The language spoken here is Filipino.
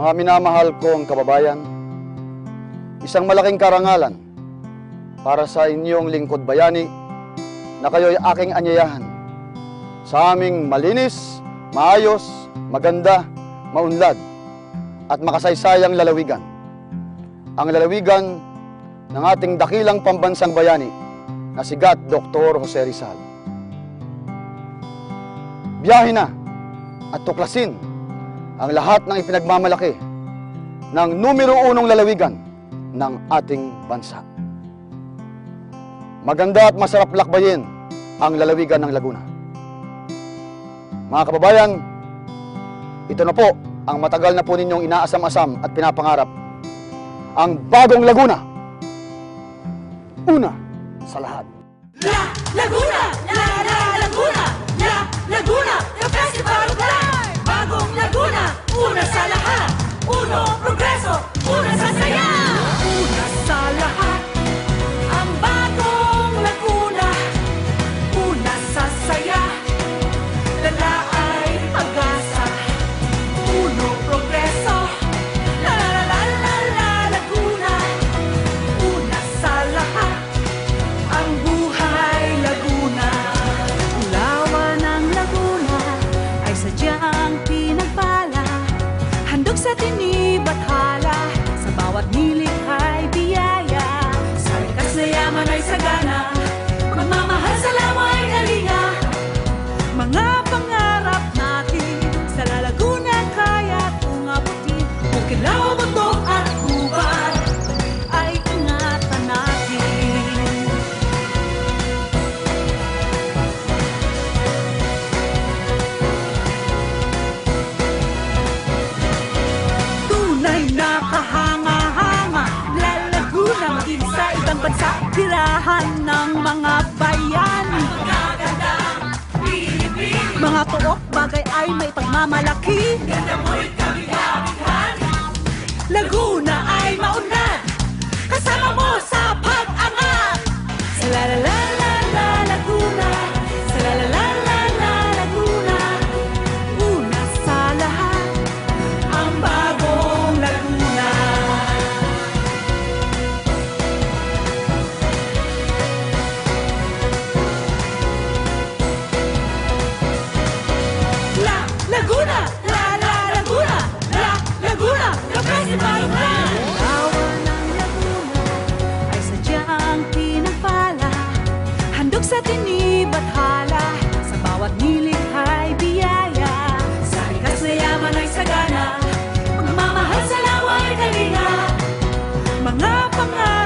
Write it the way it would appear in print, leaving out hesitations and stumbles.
Mga minamahal kong kababayan, isang malaking karangalan para sa inyong lingkod bayani na kayo'y aking anyayahan sa aming malinis, maayos, maganda, maunlad at makasaysayang lalawigan. Ang lalawigan ng ating dakilang pambansang bayani na sigat Dr. Jose Rizal. Biyahe na at tuklasin ang lahat ng ipinagmamalaki ng numero 1 lalawigan ng ating bansa. Maganda at masarap lakbayin ang lalawigan ng Laguna. Mga kababayan, ito na po ang matagal na po ninyong inaasam-asam at pinapangarap. Ang bagong Laguna. Una sa lahat. La Laguna! La Laguna! La Laguna! The Festival of Life! Bagong Laguna! Una sa lahat! Uno, progreso! Una sa saya! Una sa lahat! Ang bagong Laguna! Una sa saya! Lala ay pag-asa! Uno, progreso! La la la la la Laguna! Una sa lahat! Ang buhay Laguna. Ulawan ng Laguna ay sadyang pinagpala. Handog sa tinib at hala, sa bawat nilik ay biyaya. Sa likas na yaman ay sagana, magmamahal sa lawa ay kalinga. Mga pangarap natin sa La Laguna kaya't ungabutin. Bukilaw, bundok at gubat ay ingatan natin. Tunay na kahanga-hanga, La Laguna maging sa ibang bansa, tirahan ng mga bayan. Mga pook bagay ay may pagmamalaki. Ganda mo'y kabigabighan. Laguna ay maunlad, kasama mo sa pag-angat. Sa la la la la la Laguna, sa la la la la la Laguna. Una sa lahat, ang bagong Laguna. La Laguna! La Laguna! La Laguna! The Festival of Life! Awan ng Laguna ay sadyang pinagpala. Handog sa tinib at hala, sa bawat nilik ay biyaya. Sa likas na yaman ay sagana, magmamahal sa lawa ay kalinga. Mga pangarap